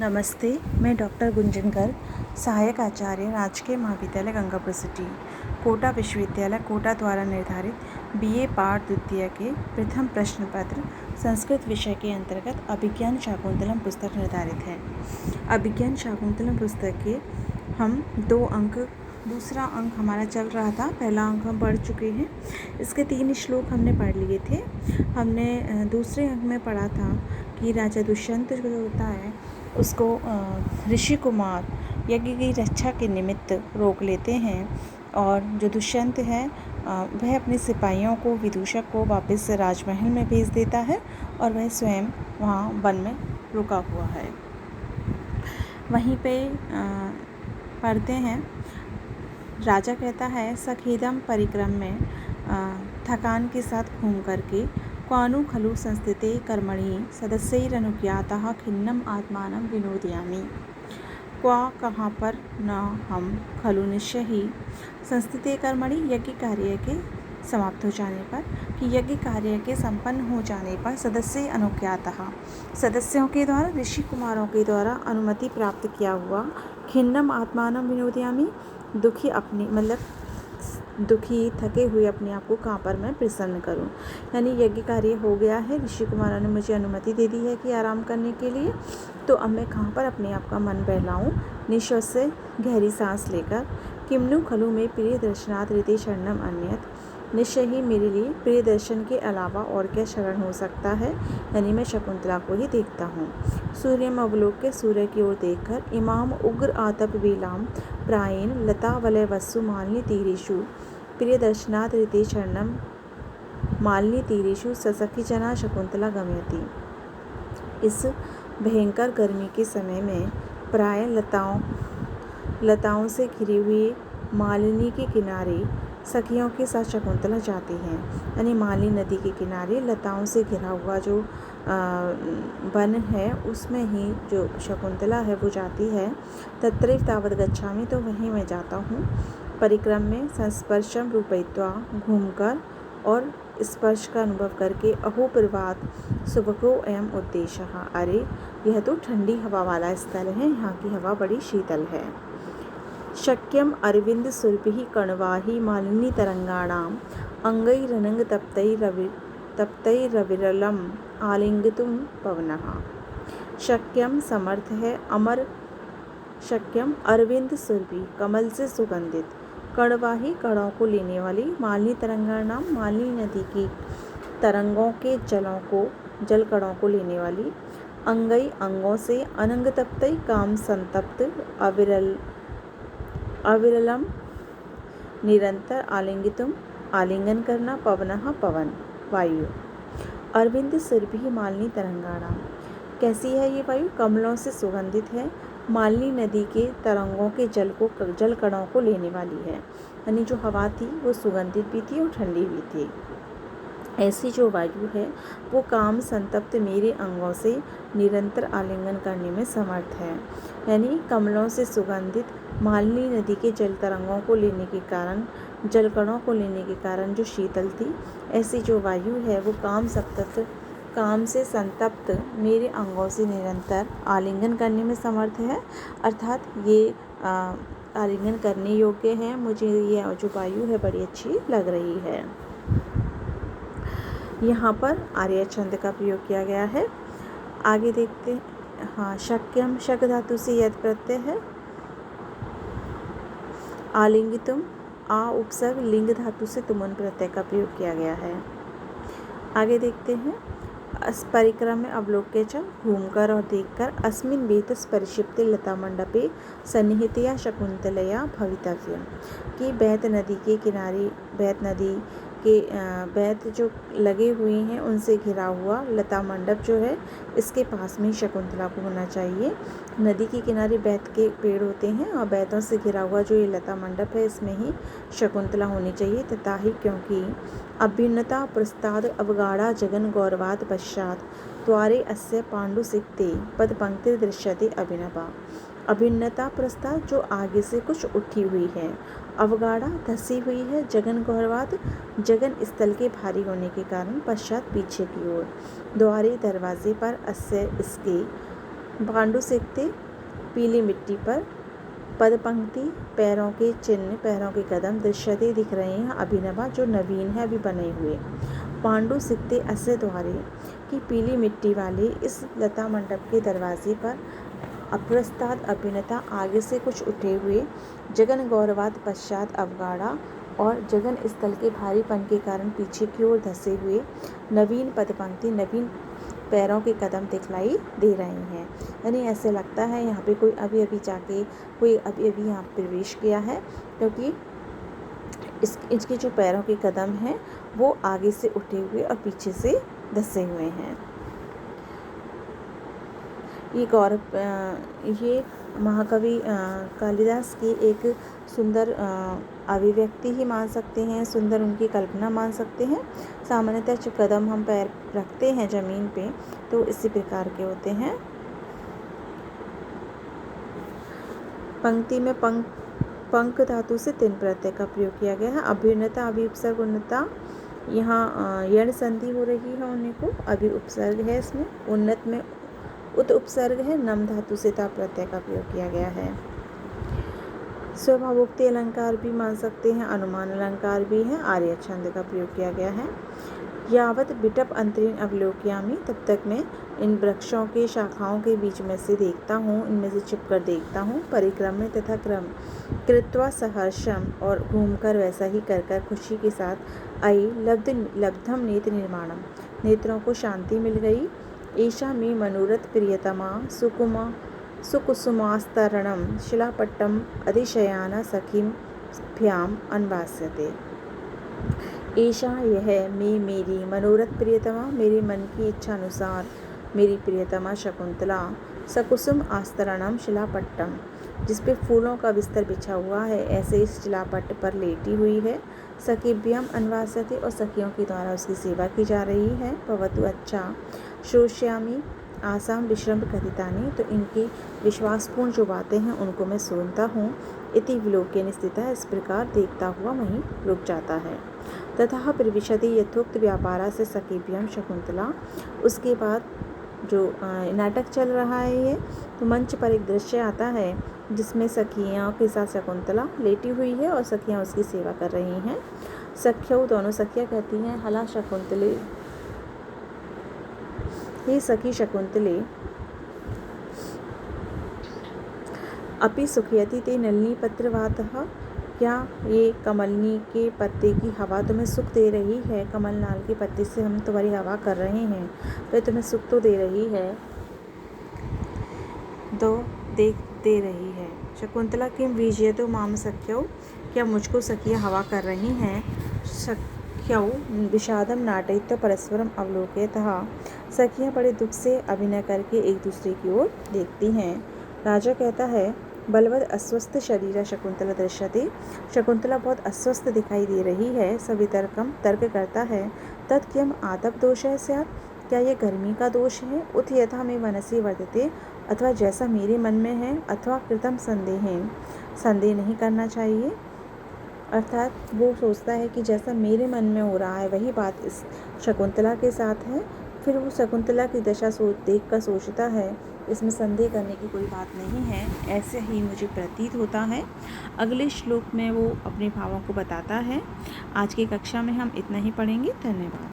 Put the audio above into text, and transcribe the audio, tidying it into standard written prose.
नमस्ते, मैं डॉक्टर गुंजनकर, सहायक आचार्य, राजकीय महाविद्यालय गंगापुर सिटी, कोटा विश्वविद्यालय कोटा द्वारा निर्धारित बीए पाठ द्वितीय के प्रथम प्रश्न पत्र संस्कृत विषय के अंतर्गत अभिज्ञान शाकुंतलम पुस्तक निर्धारित है। अभिज्ञान शाकुंतलम पुस्तक के हम 2 अंक, दूसरा अंक हमारा चल रहा था, पहला अंक हम पढ़ चुके हैं। इसके 3 श्लोक हमने पढ़ लिए थे। हमने दूसरे अंक में पढ़ा था कि राजा दुष्यंत जो होता है उसको ऋषि कुमार यज्ञ की रक्षा के निमित्त रोक लेते हैं और जो दुष्यंत है वह अपने सिपाहियों को, विदूषक को वापस राजमहल में भेज देता है और वह स्वयं वहाँ वन में रुका हुआ है। वहीं पे पढ़ते हैं, राजा कहता है सखेदम परिक्रम में थकान के साथ घूम करके क्वानु खलु संस्थिते कर्मणि सदस्यैरनुज्ञातः खिन्नम आत्मानं विनोदयामि। क्वा कहाँ पर, न हम, खलु निश्चय ही, संस्थिते कर्मणि यज्ञ कार्य के समाप्त हो जाने पर, कि यज्ञ कार्य के संपन्न हो जाने पर सदस्य अनुज्ञातः सदस्यों के द्वारा, ऋषि कुमारों के द्वारा अनुमति प्राप्त किया हुआ, खिन्नम आत्मानं विनोदयामि, दुखी अपनी दुखी थके हुए अपने आप को कहाँ पर मैं प्रसन्न करूं। यानी यज्ञ कार्य हो गया है, ऋषि कुमारों ने मुझे अनुमति दे दी है कि आराम करने के लिए, तो अब मैं कहाँ पर अपने आप का मन बहलाऊं। निश्वास से गहरी सांस लेकर, किमनु खलु में प्रिय दर्शनाथ रीति शरणम अन्यत, निश्चय ही मेरे लिए प्रिय दर्शन के अलावा और क्या शरण हो सकता है। यानी मैं शकुंतला को ही देखता हूँ। सूर्यम अवलोक के, सूर्य की ओर देखकर, इमाम उग्र आतप वेलाम प्रायेण लता वलय वस्सु मालिनी तीरेषु प्रिय दर्शनाथ रीति शरणम मालिनी तीरेषु ससखी जना शकुंतला गमयति। इस भयंकर गर्मी के समय में प्राय लताओं से घिरी हुई मालिनी के किनारे सखियों के साथ शकुंतला जाती हैं। यानी मालिनी नदी के किनारे लताओं से घिरा हुआ जो वन है उसमें ही जो शकुंतला है वो जाती है। तत्रैव तावत् गच्छामि, तो वहीं मैं जाता हूँ। परिक्रम में संस्पर्शम रूपयित्वा, घूमकर और स्पर्श का अनुभव करके, अहो प्रभात सुभगो अयम उद्देशः, अरे यह तो ठंडी हवा वाला स्थल है, यहाँ की हवा बड़ी शीतल है। शक्यम अरविंद सुरभि कणवाही मालिनी तरंगाणाम अंगैरनंग तप्तैरविरलम आलिंगितुम पवनः। शक्यम समर्थ है, अमर शक्यम अरविंद सुरभि कमल से सुगंधित, कणवाही कणों को लेने वाली, मालिनी तरंगाणाम मालिनी नदी की तरंगों के जल कणों को लेने वाली, अंगई अंगों से, अनंग तप्तई काम संतप्त, अविरलम निरंतर, आलिंगितुम आलिंगन करना, पवनः पवन वायु। अरविंद सुरभि मालिनी तरंगाणाम, कैसी है ये वायु? कमलों से सुगंधित है, मालिनी नदी के तरंगों के जल कणों को लेने वाली है। यानी जो हवा थी वो सुगंधित भी थी और ठंडी भी थी। ऐसी जो वायु है वो काम संतप्त मेरे अंगों से निरंतर आलिंगन करने में समर्थ है। यानी कमलों से सुगंधित मालिनी नदी के जल तरंगों को लेने के कारण, जल कणों को लेने के कारण जो शीतल थी, ऐसी जो वायु है वो काम से संतप्त मेरे अंगों से निरंतर आलिंगन करने में समर्थ है। अर्थात ये आलिंगन करने योग्य है। मुझे ये जो वायु है बड़ी अच्छी लग रही है। यहाँ पर आर्य छंद का प्रयोग किया गया है। आगे देखते हैं। हाँ, शक्यम शक धातु से यद प्रत्यय है। आलिंगितुम आ उपसर्ग लिंग धातु से तुमन प्रत्यय का प्रयोग किया गया है। आगे देखते हैं। परिक्रम में अवलोक्य च, घूमकर और देखकर, अस्मिन् वेतस परिक्षिप्ते लता मंडपे सन्निहितया शकुंतलया भवितव्यम, कि बैत नदी के किनारे, बैत नदी के बैत जो लगे हुए हैं उनसे घिरा हुआ लता मंडप जो है इसके पास में शकुंतला को होना चाहिए। नदी के किनारे बैत के पेड़ होते हैं और बैतों से घिरा हुआ जो ये लता मंडप है इसमें ही शकुंतला होनी चाहिए। तथा ही क्योंकि अभ्युन्नता प्रस्ताद अवगाढ़ा जगन गौरवाद पश्चात द्वारे अस्य पांडुसिक्ते पद पंक्ति दृश्यते अभिनवा। अभिन्नता प्रस्ताव जो आगे से कुछ उठी हुई है, अवगाढ़ा धसी हुई है, जगन गौरवाद जगन स्थल के भारी होने के कारण, पश्चात पीछे की ओर, द्वारे दरवाजे पर, अस्य इसके, पांडु सीखते पीली मिट्टी पर पद पंक्ति पैरों के चिन्ह, पैरों के कदम दृश्यते दिख रहे हैं, अभिनवा जो नवीन है, अभी बने हुए। पांडु सिकते अस्य द्वारे की पीली मिट्टी वाले इस लता मंडप के दरवाजे पर अप्रस्ताद अभिनेता आगे से कुछ उठे हुए, जगन गौरवाद पश्चात अवगाढ़ा और जगन स्थल के भारीपन के कारण पीछे की ओर धसे हुए नवीन पद पंक्ति, नवीन पैरों के कदम दिखलाई दे रहे हैं। यानी ऐसे लगता है यहाँ पे कोई अभी अभी जाके कोई अभी अभी यहाँ प्रवेश किया है, क्योंकि इसके जो पैरों के कदम हैं वो आगे से उठे हुए और पीछे से धसे हुए हैं। ये महाकवि कालिदास की एक सुंदर अभिव्यक्ति ही मान सकते हैं, सुंदर उनकी कल्पना मान सकते हैं। सामान्यतः जो कदम हम पैर रखते हैं ज़मीन पे तो इसी प्रकार के होते हैं। पंक्ति में पंक धातु से तीन प्रत्यय का प्रयोग किया गया है। अभ्युन्नता, अभी उपसर्ग, उन्नता, यहाँ यण संधि हो रही है, उन्हें को अभी उपसर्ग है इसमें। उन्नत में उत उपसर्ग है। नम धातु से ता प्रत्यय का प्रयोग किया गया है। स्वभावोक्ति अलंकार भी मान सकते हैं, अनुमान अलंकार भी है। आर्य छंद का प्रयोग किया गया है। यावत बिटप अंतरीण अवलोकयामि, तब तक मैं इन वृक्षों के शाखाओं के बीच में से देखता हूँ, इनमें से छिपकर देखता हूँ। परिक्रम में तथा क्रम कृत्वा सहर्षम, और घूमकर वैसा ही कर खुशी के साथ आई। लब्धम नेत्र निर्माणम, नेत्रों को शांति मिल गई। ऐशा में मनोरथ प्रियतमा सुकुसुमास्तरणम शिलापट्टम अधिशयाना सखीभ्याम अन्वास्यते। ऐशा यह में मेरी मनोरथ प्रियतमा, मेरे मन की इच्छा अनुसार मेरी प्रियतमा शकुंतला, सकुसुम आस्तरणम शिलापट्टम, जिस पे फूलों का बिस्तर बिछा हुआ है, ऐसे इस शिलापट्ट पर लेटी हुई है। सखीभ्याम अन्वास्यते, और सखियों के द्वारा उसकी सेवा की जा रही है। भवतु अच्छा श्रोष्यामि आसाम विश्रम्भ कथितानि, तो इनकी विश्वासपूर्ण जो बातें हैं उनको मैं सुनता हूँ। इति विलोक्यन स्थिता, इस प्रकार देखता हुआ वहीं रुक जाता है। तथा प्रविशति यथोक्त व्यापारा से सखीभ्याम शकुंतला, उसके बाद जो नाटक चल रहा है ये, तो मंच पर एक दृश्य आता है जिसमें सखियों के साथ शकुंतला लेटी हुई है और सखियाँ उसकी सेवा कर रही हैं। सख्यौ, दोनों सखियाँ कहती हैं, हला शकुंतले, हे सखी शकुंतले, अपि सुखयति ते नलिनी पत्रवातः, क्या ये कमलनी के पत्ते की हवा तुम्हें सुख दे रही है? कमलनाल के पत्ते से हम तुम्हारी हवा कर रहे हैं तो तुम्हें सुख तो दे रही है, तो दे रही है। शकुंतला किम वीजयतो माम सख्यौ, क्या मुझको सखियाँ हवा कर रही हैं? सख्यौ विषादम नाटयित्वा परस्परम अवलोकयतः, सखियाँ बड़े दुख से अभिनय करके एक दूसरे की ओर देखती हैं। राजा कहता है, बलवद अस्वस्थ शरीरा शकुंतला दृश्यते, शकुंतला बहुत अस्वस्थ दिखाई दे रही है। सवितर्कम, तर्क करता है, तत्कियम आतप दोष है स्यात्, क्या ये गर्मी का दोष है? उत यथा में मनसि वर्तते, अथवा जैसा मेरे मन में है। अथवा कृतम संदेहेन, संदेह नहीं करना चाहिए। अर्थात वो सोचता है कि जैसा मेरे मन में हो रहा है वही बात इस शकुंतला के साथ है। फिर वो शकुंतला की दशा देख कर सोचता है, इसमें संदेह करने की कोई बात नहीं है, ऐसे ही मुझे प्रतीत होता है। अगले श्लोक में वो अपने भावों को बताता है। आज की कक्षा में हम इतना ही पढ़ेंगे। धन्यवाद।